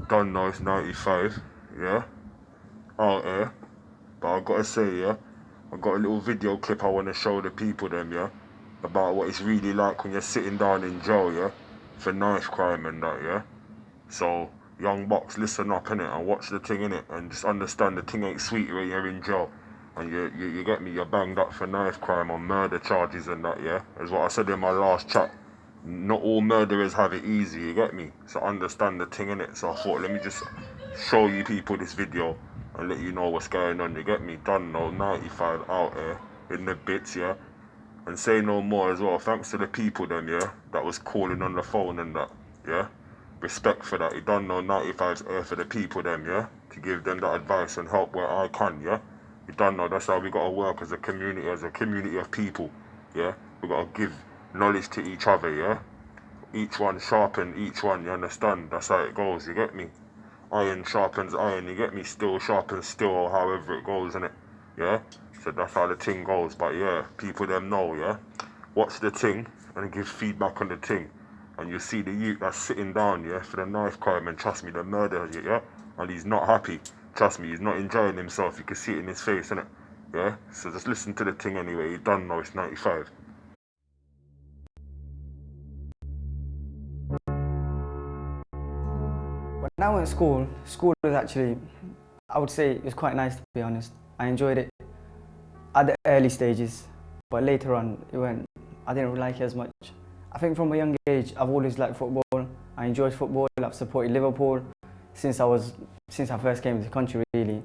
done now, it's 95, yeah, out here. But I gotta say, yeah, I got a little video clip I wanna show the people them, yeah, about what it's really like when you're sitting down in jail, yeah, for knife crime and that, yeah. So, young bucks, listen up, innit, and watch the thing, innit, and just understand the thing ain't sweet when you're in jail. And you get me, you're banged up for knife crime or murder charges and that, yeah? As what I said in my last chat, not all murderers have it easy, you get me? So understand the thing, innit? So I thought, let me just show you people this video and let you know what's going on, you get me? Done now, 95 out here, in the bits, yeah? And say no more as well, thanks to the people then, yeah? That was calling on the phone and that, yeah? Respect for that. You done know 95's here for the people them, yeah? To give them that advice and help where I can, yeah? You done know that's how we gotta work as a community of people, yeah? We gotta give knowledge to each other, yeah? Each one sharpen each one, you understand? That's how it goes, you get me? Iron sharpens iron, you get me? Steel sharpens steel, or however it goes, innit? Yeah? So that's how the thing goes, but yeah, people them know, yeah? Watch the thing and give feedback on the thing. And you see the youth that's sitting down, yeah, for the knife crime, and trust me, the murder, yeah? And he's not happy. Trust me, he's not enjoying himself. You can see it in his face, innit? Yeah? So just listen to the thing anyway. You done know it's 95. When I went to school was actually, I would say it was quite nice, to be honest. I enjoyed it at the early stages, but later on, I didn't really like it as much. I think from a young age, I've always liked football. I enjoyed football. I've supported Liverpool since I first came to the country, really.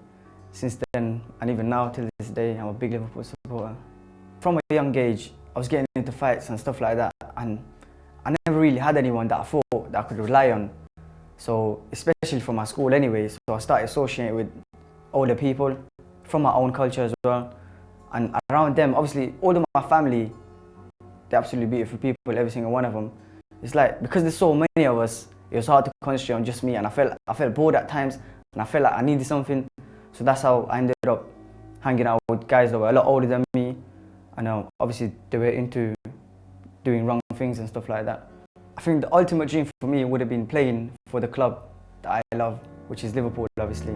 Since then, and even now till this day, I'm a big Liverpool supporter. From a young age, I was getting into fights and stuff like that, and I never really had anyone that I thought that I could rely on. So, especially from my school anyway, so I started associating with older people from my own culture as well. And around them, obviously, all of my family, they're absolutely beautiful people, every single one of them. It's like, because there's so many of us, it was hard to concentrate on just me, and I felt bored at times, and I felt like I needed something. So that's how I ended up hanging out with guys that were a lot older than me, and obviously they were into doing wrong things and stuff like that. I think the ultimate dream for me would have been playing for the club that I love, which is Liverpool, obviously.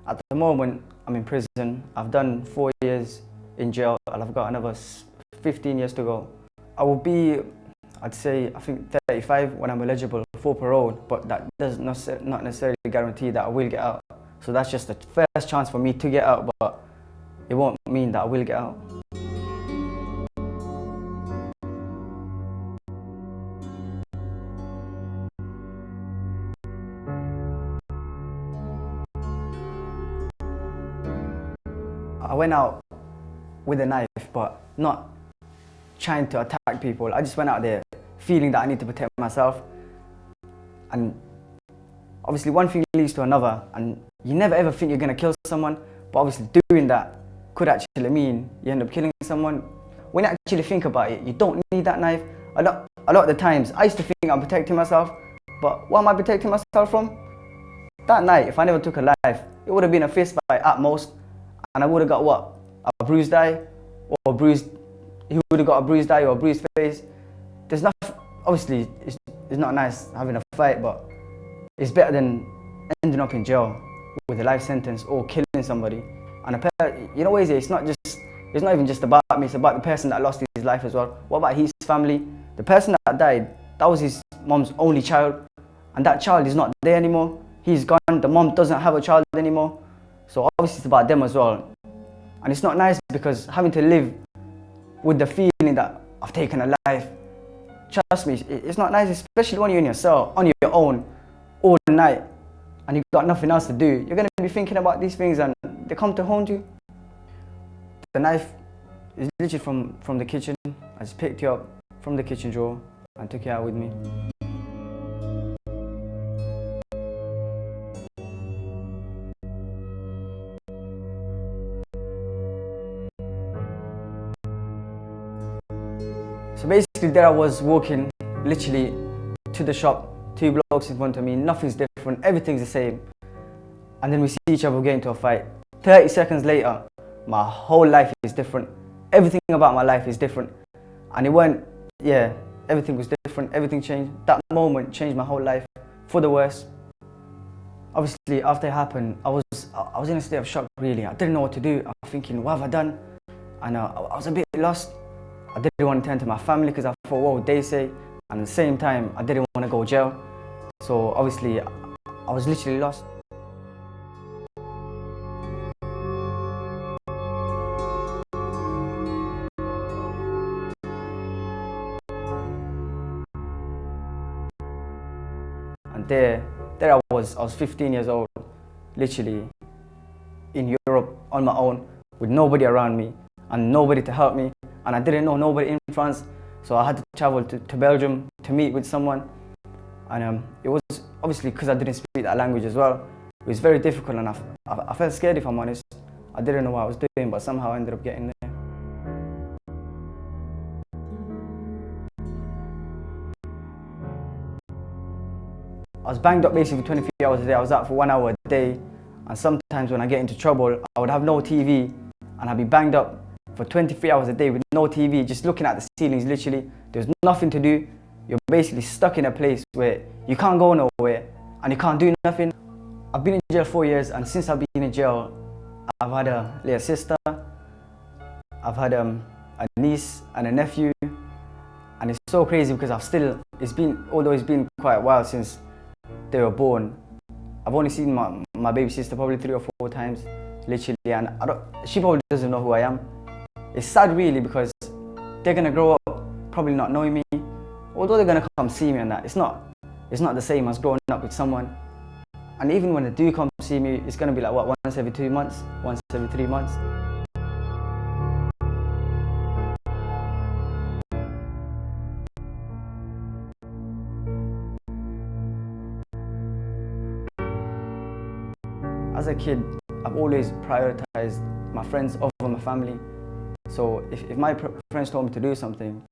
At the moment, I'm in prison. I've done 4 years in jail, and I've got another 15 years to go. I will be, I'd say, I think 35 when I'm eligible for parole, but that does not necessarily guarantee that I will get out. So that's just the first chance for me to get out, but it won't mean that I will get out. I went out with a knife, but not trying to attack people. I just went out there feeling that I need to protect myself. And obviously one thing leads to another, and you never ever think you're going to kill someone, but obviously doing that could actually mean you end up killing someone. When you actually think about it, you don't need that knife. A lot of the times, I used to think I'm protecting myself, but what am I protecting myself from? That night, if I never took a life, it would have been a fist fight at most, and I would have got what? A bruised eye, or a bruised, he would have got a bruised eye or a bruised face. There's nothing, obviously, it's not nice having a fight, but it's better than ending up in jail with a life sentence or killing somebody. And you know what it is, it's not even just about me, it's about the person that lost his life as well. What about his family? The person that died, that was his mom's only child, and that child is not there anymore. He's gone, the mom doesn't have a child anymore. So obviously it's about them as well. And it's not nice because having to live with the feeling that I've taken a life, trust me, it's not nice, especially when you're in your cell, on your own, all night, and you've got nothing else to do. You're going to be thinking about these things and they come to haunt you. The knife is literally from the kitchen. I just picked it up from the kitchen drawer and took it out with me. So basically there I was walking literally to the shop, 2 blocks in front of me, nothing's different, everything's the same. and then we see each other get into a fight. 30 seconds later, my whole life is different. Everything about my life is different. And it weren't, yeah, everything was different, everything changed. That moment changed my whole life for the worse. Obviously, after it happened, I was in a state of shock, really. I didn't know what to do. I was thinking, what have I done? And I was a bit lost. I didn't want to turn to my family because I thought, what would they say? And at the same time, I didn't want to go to jail. So obviously, I was literally lost. And there I was 15 years old, literally in Europe on my own, with nobody around me and nobody to help me. And I didn't know nobody in France, so I had to travel to Belgium to meet with someone. And it was obviously because I didn't speak that language as well. It was very difficult, and I felt scared, if I'm honest. I didn't know what I was doing, but somehow I ended up getting there. I was banged up basically 23 hours a day. I was out for 1 hour a day, and sometimes when I get into trouble, I would have no TV, and I'd be banged up for 23 hours a day with no TV, just looking at the ceilings, literally. There's nothing to do. You're basically stuck in a place where you can't go nowhere, and you can't do nothing. I've been in jail 4 years, and since I've been in jail, I've had a little sister, I've had a niece and a nephew, and it's so crazy because although it's been quite a while since they were born, I've only seen my baby sister probably 3 or 4 times, literally, and she probably doesn't know who I am. It's sad really, because they're gonna grow up probably not knowing me, although they're gonna come see me and that. It's not the same as growing up with someone. And even when they do come see me, it's gonna be like, what, once every 2 months, once every 3 months. As a kid, I've always prioritized my friends over my family. So if my friends told me to do something,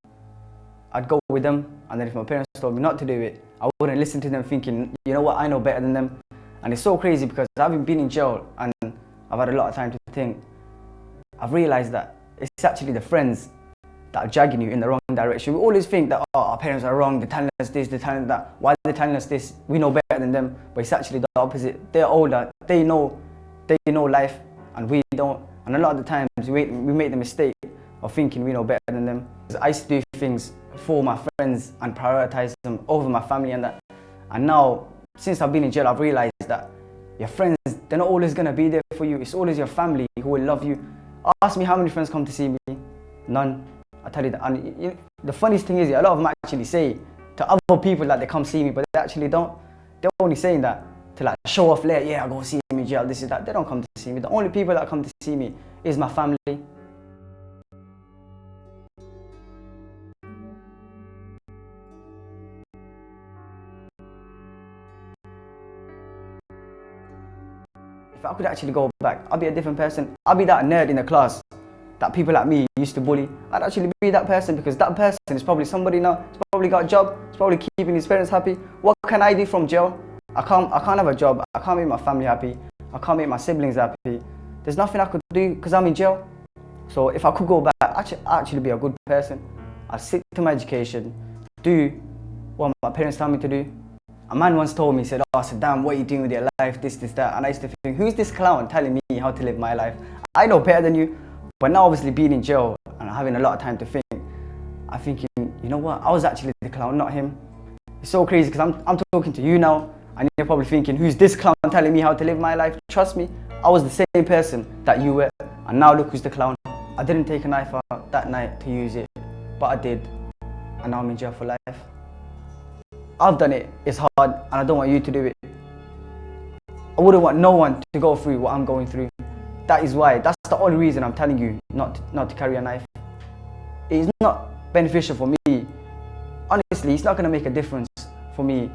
I'd go with them. And then if my parents told me not to do it, I wouldn't listen to them, thinking, you know what, I know better than them. And it's so crazy because I've been in jail and I've had a lot of time to think. I've realized that it's actually the friends that are dragging you in the wrong direction. We always think that, oh, our parents are wrong, they're telling us this, they're telling us that. Why are they telling us this? We know better than them. But it's actually the opposite. They're older, they know life, and we don't. And a lot of the times we make the mistake of thinking we know better than them. I used to do things for my friends and prioritize them over my family and that. And now, since I've been in jail, I've realized that your friends, they're not always gonna be there for you. It's always your family who will love you. Ask me how many friends come to see me. None. I tell you that. And the funniest thing is, a lot of them actually say to other people that they come see me, but they actually don't. They're only saying that to like show off later. Yeah, I go see me in jail, this is that. They don't come to see me. The only people that come to see me is my family. If I could actually go back, I'd be a different person. I'd be that nerd in the class that people like me used to bully. I'd actually be that person, because that person is probably somebody now. He's probably got a job. He's probably keeping his parents happy. What can I do from jail? I can't have a job. I can't make my family happy. I can't make my siblings happy. There's nothing I could do because I'm in jail. So if I could go back, I'd actually be a good person. I'd stick to my education, do what my parents tell me to do. A man once told me, he said, oh, Saddam, what are you doing with your life, this, that. And I used to think, who's this clown telling me how to live my life? I know better than you. But now obviously being in jail and having a lot of time to think, I'm thinking, you know what, I was actually the clown, not him. It's so crazy because I'm talking to you now, and you're probably thinking, who's this clown telling me how to live my life? Trust me, I was the same person that you were, and now look who's the clown. I didn't take a knife out that night to use it, but I did, and now I'm in jail for life. I've done it, it's hard, and I don't want you to do it. I wouldn't want no one to go through what I'm going through. That is why, that's the only reason I'm telling you not to carry a knife. It's not beneficial for me. Honestly, it's not going to make a difference for me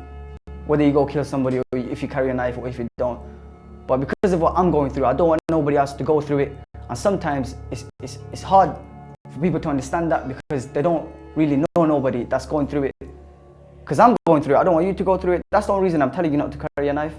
whether you go kill somebody or if you carry a knife or if you don't. But because of what I'm going through, I don't want nobody else to go through it. And sometimes it's hard for people to understand that, because they don't really know nobody that's going through it. Because I'm going through it, I don't want you to go through it. That's the only reason I'm telling you not to carry a knife.